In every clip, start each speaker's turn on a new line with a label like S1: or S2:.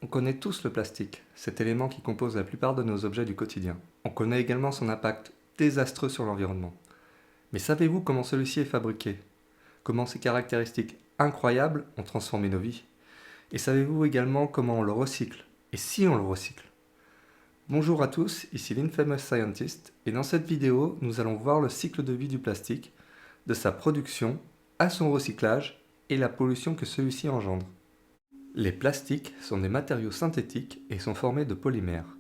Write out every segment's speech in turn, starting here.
S1: On connaît tous le plastique, cet élément qui compose la plupart de nos objets du quotidien. On connaît également son impact désastreux sur l'environnement. Mais savez-vous comment celui-ci est fabriqué? Comment ses caractéristiques incroyables ont transformé nos vies? Et savez-vous également comment on le recycle? Et si on le recycle? Bonjour à tous, ici l'Infamous Scientist, et dans cette vidéo, nous allons voir le cycle de vie du plastique, de sa production à son recyclage et la pollution que celui-ci engendre. Les plastiques sont des matériaux synthétiques et sont formés de polymères.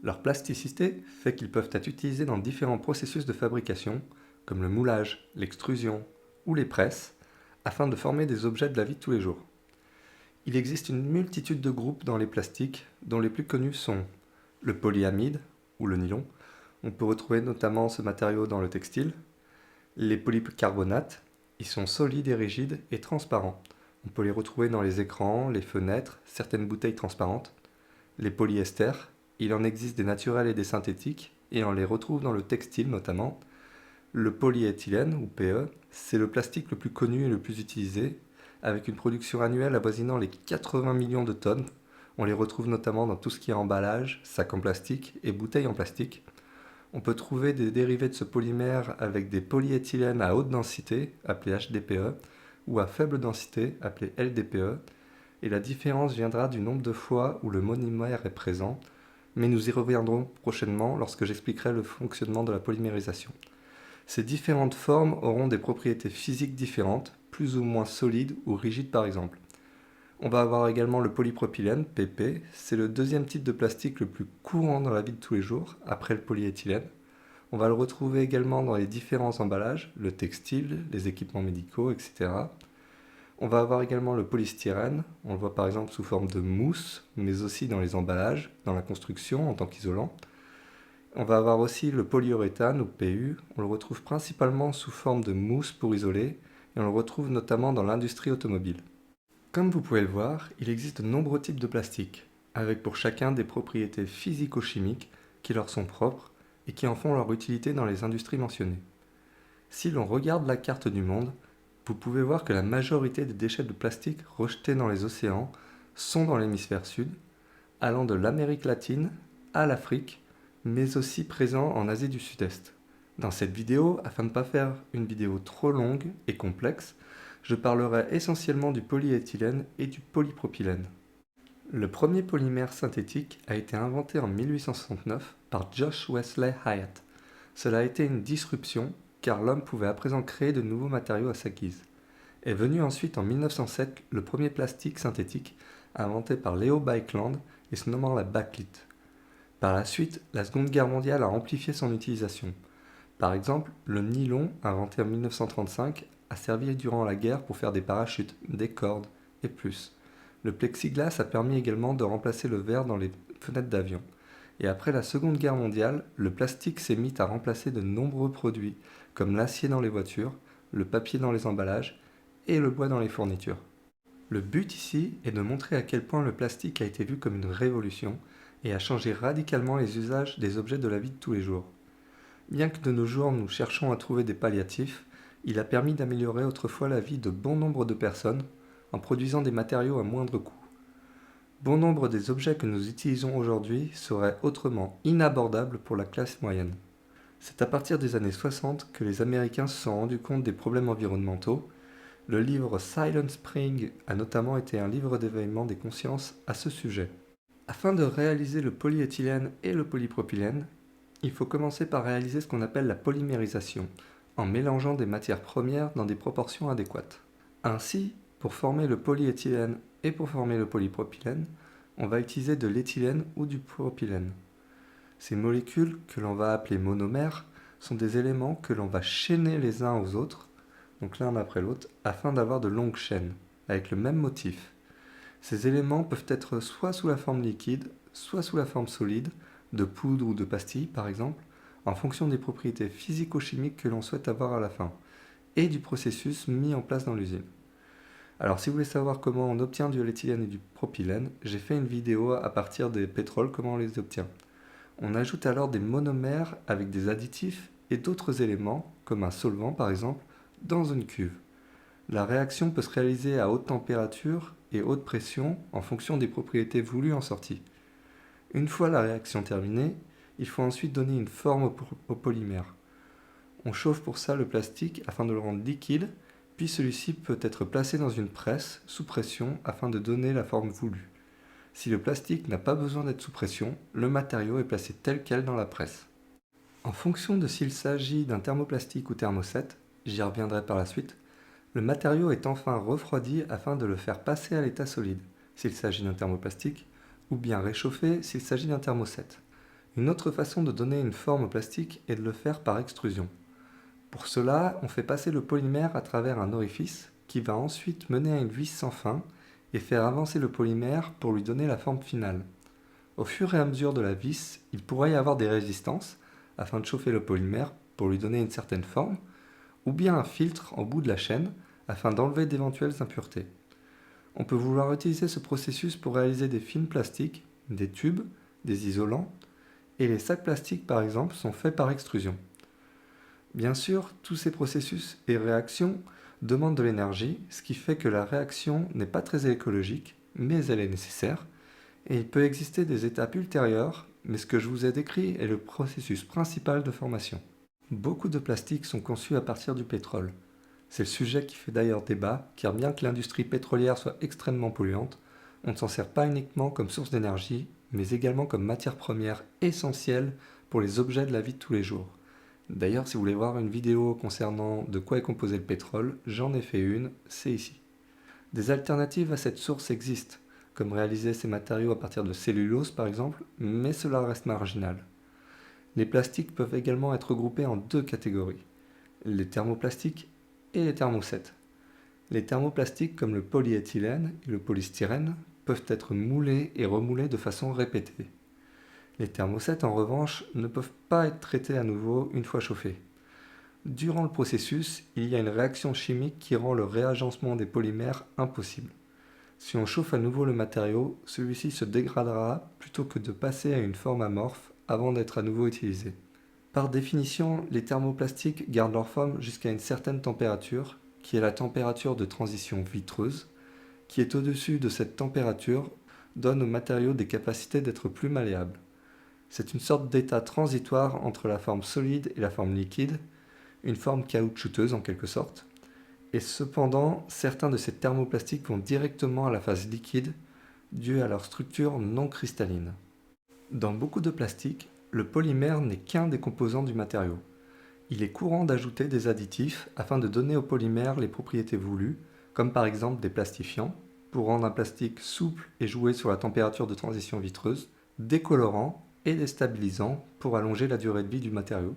S1: Leur plasticité fait qu'ils peuvent être utilisés dans différents processus de fabrication, comme le moulage, l'extrusion ou les presses, afin de former des objets de la vie de tous les jours. Il existe une multitude de groupes dans les plastiques, dont les plus connus sont le polyamide ou le nylon. On peut retrouver notamment ce matériau dans le textile. Les polycarbonates, ils sont solides et rigides et transparents. On peut les retrouver dans les écrans, les fenêtres, certaines bouteilles transparentes. Les polyesters, il en existe des naturels et des synthétiques, et on les retrouve dans le textile notamment. Le polyéthylène, ou PE, c'est le plastique le plus connu et le plus utilisé, avec une production annuelle avoisinant les 80 millions de tonnes. On les retrouve notamment dans tout ce qui est emballage, sacs en plastique et bouteilles en plastique. On peut trouver des dérivés de ce polymère avec des polyéthylènes à haute densité, appelés HDPE, ou à faible densité, appelés LDPE, et la différence viendra du nombre de fois où le monomère est présent, mais nous y reviendrons prochainement lorsque j'expliquerai le fonctionnement de la polymérisation. Ces différentes formes auront des propriétés physiques différentes, plus ou moins solides ou rigides par exemple. On va avoir également le polypropylène, PP, c'est le deuxième type de plastique le plus courant dans la vie de tous les jours, après le polyéthylène. On va le retrouver également dans les différents emballages, le textile, les équipements médicaux, etc. On va avoir également le polystyrène, on le voit par exemple sous forme de mousse, mais aussi dans les emballages, dans la construction en tant qu'isolant. On va avoir aussi le polyuréthane ou PU, on le retrouve principalement sous forme de mousse pour isoler, et on le retrouve notamment dans l'industrie automobile. Comme vous pouvez le voir, il existe de nombreux types de plastique, avec pour chacun des propriétés physico-chimiques qui leur sont propres et qui en font leur utilité dans les industries mentionnées. Si l'on regarde la carte du monde, vous pouvez voir que la majorité des déchets de plastique rejetés dans les océans sont dans l'hémisphère sud, allant de l'Amérique latine à l'Afrique, mais aussi présents en Asie du Sud-Est. Dans cette vidéo, afin de ne pas faire une vidéo trop longue et complexe, je parlerai essentiellement du polyéthylène et du polypropylène. Le premier polymère synthétique a été inventé en 1869 par Josh Wesley Hyatt. Cela a été une disruption car l'homme pouvait à présent créer de nouveaux matériaux à sa guise. Est venu ensuite en 1907 le premier plastique synthétique inventé par Leo Baekeland et se nommant la bakelite. Par la suite, la Seconde Guerre mondiale a amplifié son utilisation. Par exemple, le nylon, inventé en 1935, a servi durant la guerre pour faire des parachutes, des cordes et plus. Le plexiglas a permis également de remplacer le verre dans les fenêtres d'avion. Et après la Seconde Guerre mondiale, le plastique s'est mis à remplacer de nombreux produits, comme l'acier dans les voitures, le papier dans les emballages et le bois dans les fournitures. Le but ici est de montrer à quel point le plastique a été vu comme une révolution et a changé radicalement les usages des objets de la vie de tous les jours. Bien que de nos jours nous cherchons à trouver des palliatifs, il a permis d'améliorer autrefois la vie de bon nombre de personnes en produisant des matériaux à moindre coût. Bon nombre des objets que nous utilisons aujourd'hui seraient autrement inabordables pour la classe moyenne. C'est à partir des années 60 que les Américains se sont rendus compte des problèmes environnementaux. Le livre Silent Spring a notamment été un livre d'éveillement des consciences à ce sujet. Afin de réaliser le polyéthylène et le polypropylène, il faut commencer par réaliser ce qu'on appelle la polymérisation, en mélangeant des matières premières dans des proportions adéquates. Ainsi, pour former le polyéthylène et pour former le polypropylène, on va utiliser de l'éthylène ou du propylène. Ces molécules, que l'on va appeler monomères, sont des éléments que l'on va chaîner les uns aux autres, donc l'un après l'autre, afin d'avoir de longues chaînes, avec le même motif. Ces éléments peuvent être soit sous la forme liquide, soit sous la forme solide, de poudre ou de pastille par exemple, en fonction des propriétés physico-chimiques que l'on souhaite avoir à la fin, et du processus mis en place dans l'usine. Alors si vous voulez savoir comment on obtient du l'éthylène et du propylène, j'ai fait une vidéo à partir des pétroles, comment on les obtient. On ajoute alors des monomères avec des additifs et d'autres éléments, comme un solvant par exemple, dans une cuve. La réaction peut se réaliser à haute température et haute pression en fonction des propriétés voulues en sortie. Une fois la réaction terminée, il faut ensuite donner une forme au polymère. On chauffe pour ça le plastique afin de le rendre liquide, puis celui-ci peut être placé dans une presse sous pression afin de donner la forme voulue. Si le plastique n'a pas besoin d'être sous pression, le matériau est placé tel quel dans la presse. En fonction de s'il s'agit d'un thermoplastique ou thermoset, j'y reviendrai par la suite, le matériau est enfin refroidi afin de le faire passer à l'état solide, s'il s'agit d'un thermoplastique, ou bien réchauffé s'il s'agit d'un thermoset. Une autre façon de donner une forme au plastique est de le faire par extrusion. Pour cela, on fait passer le polymère à travers un orifice qui va ensuite mener à une vis sans fin et faire avancer le polymère pour lui donner la forme finale. Au fur et à mesure de la vis, il pourrait y avoir des résistances afin de chauffer le polymère pour lui donner une certaine forme, ou bien un filtre en bout de la chaîne afin d'enlever d'éventuelles impuretés. On peut vouloir utiliser ce processus pour réaliser des films plastiques, des tubes, des isolants, et les sacs plastiques par exemple sont faits par extrusion. Bien sûr, tous ces processus et réactions demandent de l'énergie, ce qui fait que la réaction n'est pas très écologique, mais elle est nécessaire, et il peut exister des étapes ultérieures, mais ce que je vous ai décrit est le processus principal de formation. Beaucoup de plastiques sont conçus à partir du pétrole. C'est le sujet qui fait d'ailleurs débat, car bien que l'industrie pétrolière soit extrêmement polluante, on ne s'en sert pas uniquement comme source d'énergie, mais également comme matière première essentielle pour les objets de la vie de tous les jours. D'ailleurs, si vous voulez voir une vidéo concernant de quoi est composé le pétrole, j'en ai fait une, c'est ici. Des alternatives à cette source existent, comme réaliser ces matériaux à partir de cellulose par exemple, mais cela reste marginal. Les plastiques peuvent également être regroupés en deux catégories, les thermoplastiques et les thermosets. Les thermoplastiques comme le polyéthylène et le polystyrène peuvent être moulés et remoulés de façon répétée. Les thermosets en revanche ne peuvent pas être traités à nouveau une fois chauffés. Durant le processus, il y a une réaction chimique qui rend le réagencement des polymères impossible. Si on chauffe à nouveau le matériau, celui-ci se dégradera plutôt que de passer à une forme amorphe avant d'être à nouveau utilisé. Par définition, les thermoplastiques gardent leur forme jusqu'à une certaine température, qui est la température de transition vitreuse, qui est au-dessus de cette température, donne au matériau des capacités d'être plus malléable. C'est une sorte d'état transitoire entre la forme solide et la forme liquide, une forme caoutchouteuse en quelque sorte. Et cependant, certains de ces thermoplastiques vont directement à la phase liquide, due à leur structure non cristalline. Dans beaucoup de plastiques, le polymère n'est qu'un des composants du matériau. Il est courant d'ajouter des additifs afin de donner au polymère les propriétés voulues, comme par exemple des plastifiants, pour rendre un plastique souple et jouer sur la température de transition vitreuse, des colorants et des stabilisants pour allonger la durée de vie du matériau.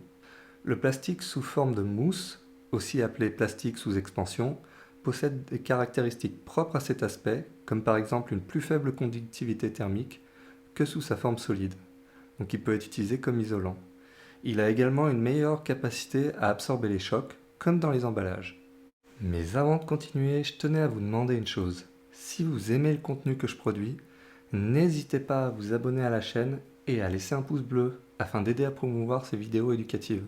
S1: Le plastique sous forme de mousse, aussi appelé plastique sous expansion, possède des caractéristiques propres à cet aspect, comme par exemple une plus faible conductivité thermique que sous sa forme solide. Donc il peut être utilisé comme isolant. Il a également une meilleure capacité à absorber les chocs, comme dans les emballages. Mais avant de continuer, je tenais à vous demander une chose. Si vous aimez le contenu que je produis, n'hésitez pas à vous abonner à la chaîne et à laisser un pouce bleu afin d'aider à promouvoir ces vidéos éducatives.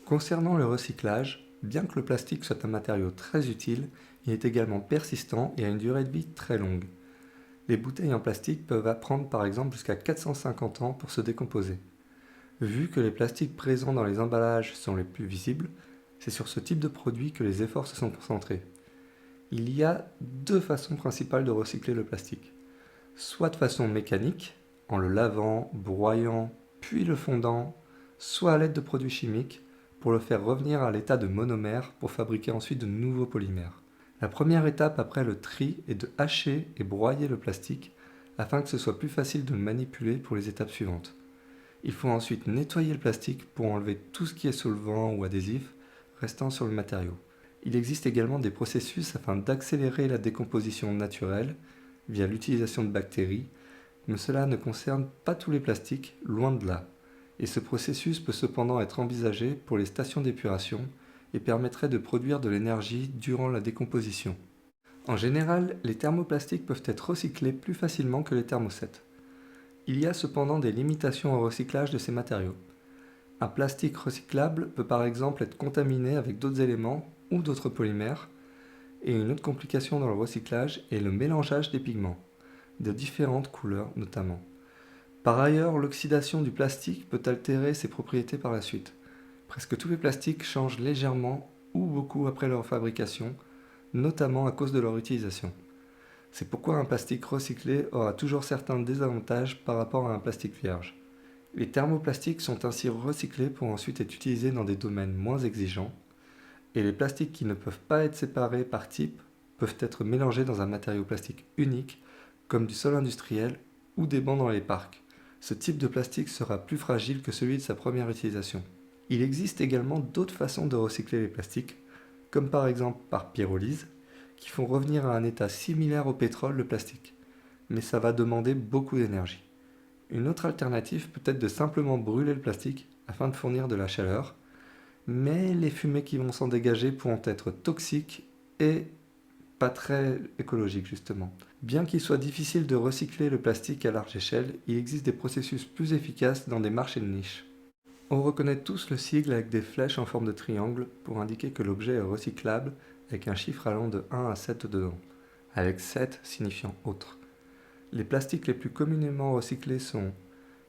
S1: Concernant le recyclage, bien que le plastique soit un matériau très utile, il est également persistant et a une durée de vie très longue. Les bouteilles en plastique peuvent prendre par exemple jusqu'à 450 ans pour se décomposer. Vu que les plastiques présents dans les emballages sont les plus visibles, c'est sur ce type de produit que les efforts se sont concentrés. Il y a deux façons principales de recycler le plastique. Soit de façon mécanique, en le lavant, broyant, puis le fondant, soit à l'aide de produits chimiques, pour le faire revenir à l'état de monomère pour fabriquer ensuite de nouveaux polymères. La première étape après le tri est de hacher et broyer le plastique afin que ce soit plus facile de le manipuler pour les étapes suivantes. Il faut ensuite nettoyer le plastique pour enlever tout ce qui est solvant ou adhésif restant sur le matériau. Il existe également des processus afin d'accélérer la décomposition naturelle via l'utilisation de bactéries, mais cela ne concerne pas tous les plastiques, loin de là. Et ce processus peut cependant être envisagé pour les stations d'épuration et permettrait de produire de l'énergie durant la décomposition. En général, les thermoplastiques peuvent être recyclés plus facilement que les thermosets. Il y a cependant des limitations au recyclage de ces matériaux. Un plastique recyclable peut par exemple être contaminé avec d'autres éléments ou d'autres polymères, Et une autre complication dans le recyclage est le mélangeage des pigments, de différentes couleurs notamment. Par ailleurs, l'oxydation du plastique peut altérer ses propriétés par la suite. Presque tous les plastiques changent légèrement ou beaucoup après leur fabrication, notamment à cause de leur utilisation. C'est pourquoi un plastique recyclé aura toujours certains désavantages par rapport à un plastique vierge. Les thermoplastiques sont ainsi recyclés pour ensuite être utilisés dans des domaines moins exigeants, et les plastiques qui ne peuvent pas être séparés par type peuvent être mélangés dans un matériau plastique unique, comme du sol industriel ou des bancs dans les parcs. Ce type de plastique sera plus fragile que celui de sa première utilisation. Il existe également d'autres façons de recycler les plastiques, comme par exemple par pyrolyse, qui font revenir à un état similaire au pétrole le plastique. Mais ça va demander beaucoup d'énergie. Une autre alternative peut être de simplement brûler le plastique afin de fournir de la chaleur, mais les fumées qui vont s'en dégager pourront être toxiques et pas très écologiques justement. Bien qu'il soit difficile de recycler le plastique à large échelle, il existe des processus plus efficaces dans des marchés de niche. On reconnaît tous le sigle avec des flèches en forme de triangle pour indiquer que l'objet est recyclable avec un chiffre allant de 1 à 7 dedans, avec 7 signifiant autre. Les plastiques les plus communément recyclés sont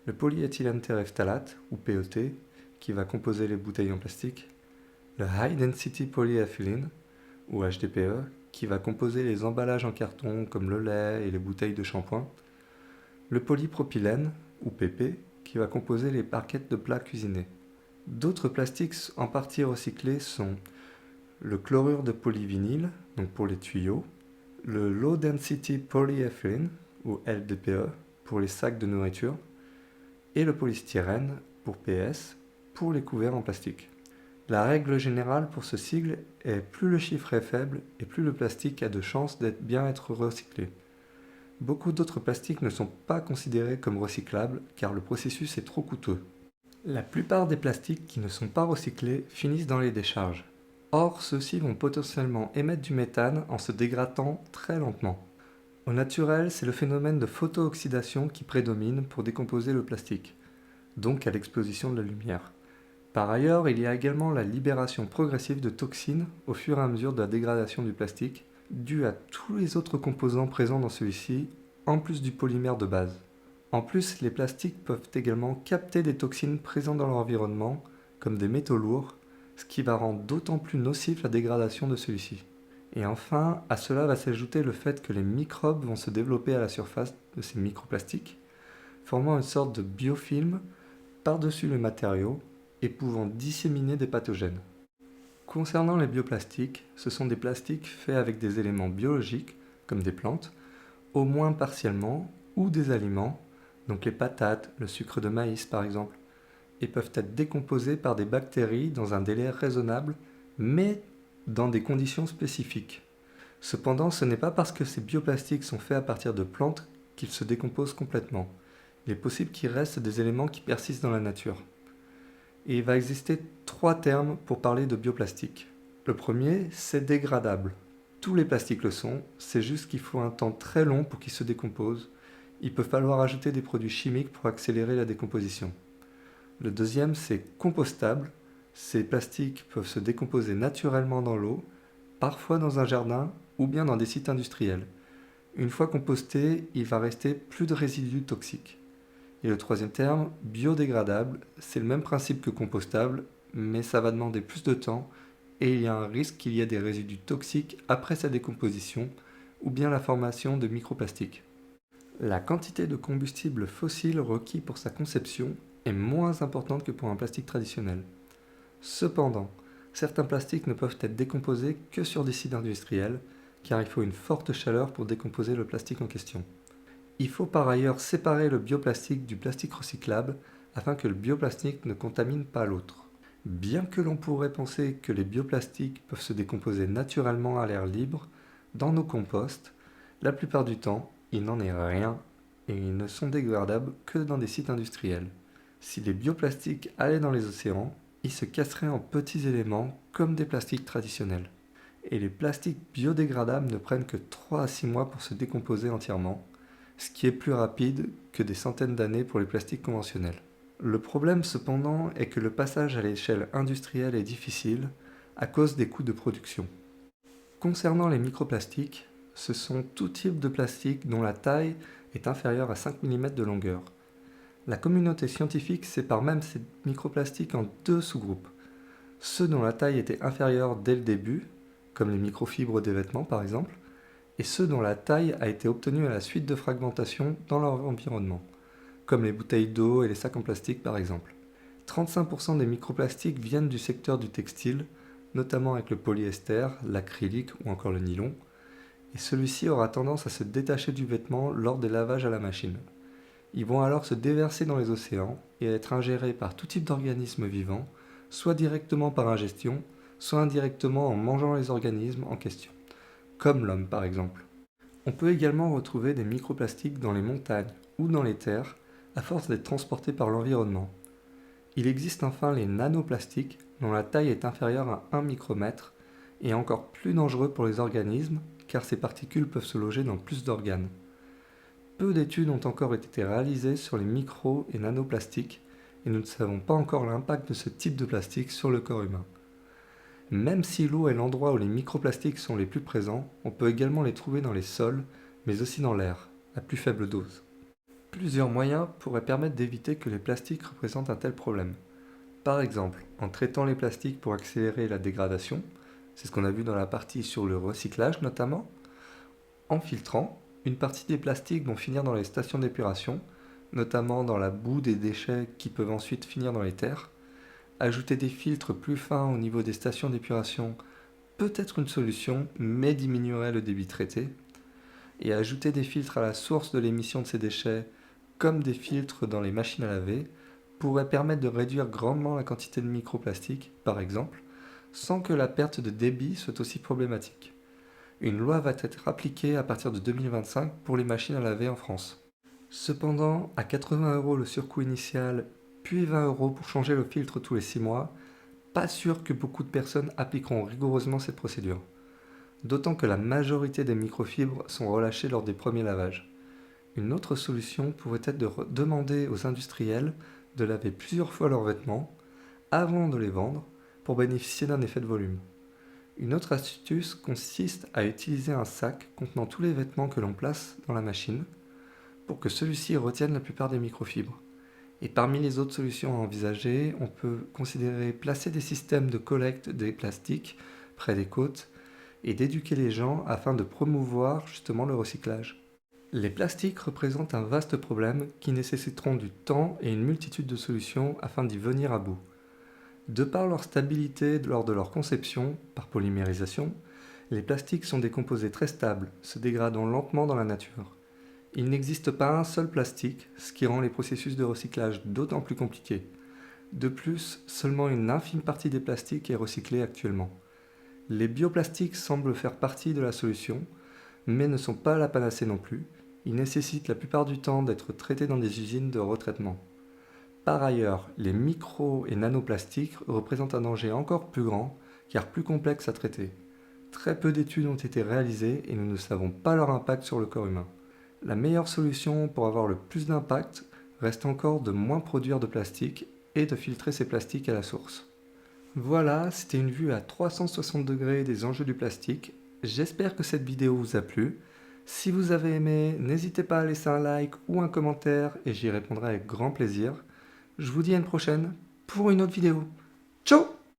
S1: le polyéthylène terephthalate, ou PET, qui va composer les bouteilles en plastique, le High Density Polyethylene, ou HDPE, qui va composer les emballages en carton comme le lait et les bouteilles de shampoing, le polypropylène, ou PP, qui va composer les barquettes de plats cuisinés. D'autres plastiques en partie recyclés sont le chlorure de polyvinyle, donc pour les tuyaux, le Low Density Polyethylene, ou LDPE, pour les sacs de nourriture, et le polystyrène, pour PS, pour les couverts en plastique. La règle générale pour ce sigle est plus le chiffre est faible et plus le plastique a de chances d'être bien être recyclé. Beaucoup d'autres plastiques ne sont pas considérés comme recyclables car le processus est trop coûteux. La plupart des plastiques qui ne sont pas recyclés finissent dans les décharges. Or, ceux-ci vont potentiellement émettre du méthane en se dégradant très lentement. Au naturel, c'est le phénomène de photooxydation qui prédomine pour décomposer le plastique, donc à l'exposition de la lumière. Par ailleurs, il y a également la libération progressive de toxines au fur et à mesure de la dégradation du plastique, due à tous les autres composants présents dans celui-ci, en plus du polymère de base. En plus, les plastiques peuvent également capter des toxines présentes dans leur environnement, comme des métaux lourds, ce qui va rendre d'autant plus nocif la dégradation de celui-ci. Et enfin, à cela va s'ajouter le fait que les microbes vont se développer à la surface de ces microplastiques, formant une sorte de biofilm par-dessus le matériau et pouvant disséminer des pathogènes. Concernant les bioplastiques, ce sont des plastiques faits avec des éléments biologiques, comme des plantes, au moins partiellement, ou des aliments, donc les patates, le sucre de maïs par exemple, et peuvent être décomposés par des bactéries dans un délai raisonnable, mais dans des conditions spécifiques. Cependant, ce n'est pas parce que ces bioplastiques sont faits à partir de plantes qu'ils se décomposent complètement. Il est possible qu'il reste des éléments qui persistent dans la nature. Et il va exister 3 termes pour parler de bioplastique. Le premier, c'est dégradable. Tous les plastiques le sont, c'est juste qu'il faut un temps très long pour qu'ils se décomposent. Il peut falloir ajouter des produits chimiques pour accélérer la décomposition. Le deuxième, c'est compostable. Ces plastiques peuvent se décomposer naturellement dans l'eau, parfois dans un jardin ou bien dans des sites industriels. Une fois composté, il va rester plus de résidus toxiques. Et le troisième terme, biodégradable, c'est le même principe que compostable, mais ça va demander plus de temps et il y a un risque qu'il y ait des résidus toxiques après sa décomposition ou bien la formation de microplastiques. La quantité de combustible fossile requis pour sa conception est moins importante que pour un plastique traditionnel. Cependant, certains plastiques ne peuvent être décomposés que sur des sites industriels, car il faut une forte chaleur pour décomposer le plastique en question. Il faut par ailleurs séparer le bioplastique du plastique recyclable afin que le bioplastique ne contamine pas l'autre. Bien que l'on pourrait penser que les bioplastiques peuvent se décomposer naturellement à l'air libre, dans nos composts, la plupart du temps, il n'en est rien et ils ne sont dégradables que dans des sites industriels. Si les bioplastiques allaient dans les océans, ils se casseraient en petits éléments comme des plastiques traditionnels. Et les plastiques biodégradables ne prennent que 3 à 6 mois pour se décomposer entièrement, ce qui est plus rapide que des centaines d'années pour les plastiques conventionnels. Le problème cependant est que le passage à l'échelle industrielle est difficile à cause des coûts de production. Concernant les microplastiques, ce sont tout type de plastique dont la taille est inférieure à 5 mm de longueur. La communauté scientifique sépare même ces microplastiques en deux sous-groupes. Ceux dont la taille était inférieure dès le début, comme les microfibres des vêtements par exemple, et ceux dont la taille a été obtenue à la suite de fragmentation dans leur environnement, comme les bouteilles d'eau et les sacs en plastique par exemple. 35% des microplastiques viennent du secteur du textile, notamment avec le polyester, l'acrylique ou encore le nylon, et celui-ci aura tendance à se détacher du vêtement lors des lavages à la machine. Ils vont alors se déverser dans les océans et être ingérés par tout type d'organismes vivants, soit directement par ingestion, soit indirectement en mangeant les organismes en question, comme l'homme par exemple. On peut également retrouver des microplastiques dans les montagnes ou dans les terres, à force d'être transportés par l'environnement. Il existe enfin les nanoplastiques, dont la taille est inférieure à 1 micromètre, et encore plus dangereux pour les organismes, car ces particules peuvent se loger dans plus d'organes. Peu d'études ont encore été réalisées sur les micro- et nanoplastiques, et nous ne savons pas encore l'impact de ce type de plastique sur le corps humain. Même si l'eau est l'endroit où les microplastiques sont les plus présents, on peut également les trouver dans les sols, mais aussi dans l'air, à plus faible dose. Plusieurs moyens pourraient permettre d'éviter que les plastiques représentent un tel problème. Par exemple, en traitant les plastiques pour accélérer la dégradation, c'est ce qu'on a vu dans la partie sur le recyclage notamment, en filtrant, une partie des plastiques vont finir dans les stations d'épuration, notamment dans la boue des déchets qui peuvent ensuite finir dans les terres. Ajouter des filtres plus fins au niveau des stations d'épuration peut être une solution, mais diminuerait le débit traité. Et ajouter des filtres à la source de l'émission de ces déchets, comme des filtres dans les machines à laver, pourrait permettre de réduire grandement la quantité de microplastiques, par exemple, sans que la perte de débit soit aussi problématique. Une loi va être appliquée à partir de 2025 pour les machines à laver en France. Cependant, à 80 € le surcoût initial, puis 20 € pour changer le filtre tous les 6 mois, pas sûr que beaucoup de personnes appliqueront rigoureusement cette procédure. D'autant que la majorité des microfibres sont relâchées lors des premiers lavages. Une autre solution pourrait être de demander aux industriels de laver plusieurs fois leurs vêtements avant de les vendre pour bénéficier d'un effet de volume. Une autre astuce consiste à utiliser un sac contenant tous les vêtements que l'on place dans la machine pour que celui-ci retienne la plupart des microfibres. Et parmi les autres solutions à envisager, on peut considérer placer des systèmes de collecte des plastiques près des côtes et d'éduquer les gens afin de promouvoir justement le recyclage. Les plastiques représentent un vaste problème qui nécessiteront du temps et une multitude de solutions afin d'y venir à bout. De par leur stabilité lors de leur conception, par polymérisation, les plastiques sont des composés très stables, se dégradant lentement dans la nature. Il n'existe pas un seul plastique, ce qui rend les processus de recyclage d'autant plus compliqués. De plus, seulement une infime partie des plastiques est recyclée actuellement. Les bioplastiques semblent faire partie de la solution, mais ne sont pas la panacée non plus. Ils nécessitent la plupart du temps d'être traités dans des usines de retraitement. Par ailleurs, les micro- et nanoplastiques représentent un danger encore plus grand, car plus complexe à traiter. Très peu d'études ont été réalisées et nous ne savons pas leur impact sur le corps humain. La meilleure solution pour avoir le plus d'impact reste encore de moins produire de plastique et de filtrer ces plastiques à la source. Voilà, c'était une vue à 360 degrés des enjeux du plastique. J'espère que cette vidéo vous a plu. Si vous avez aimé, n'hésitez pas à laisser un like ou un commentaire et j'y répondrai avec grand plaisir. Je vous dis à une prochaine pour une autre vidéo. Ciao!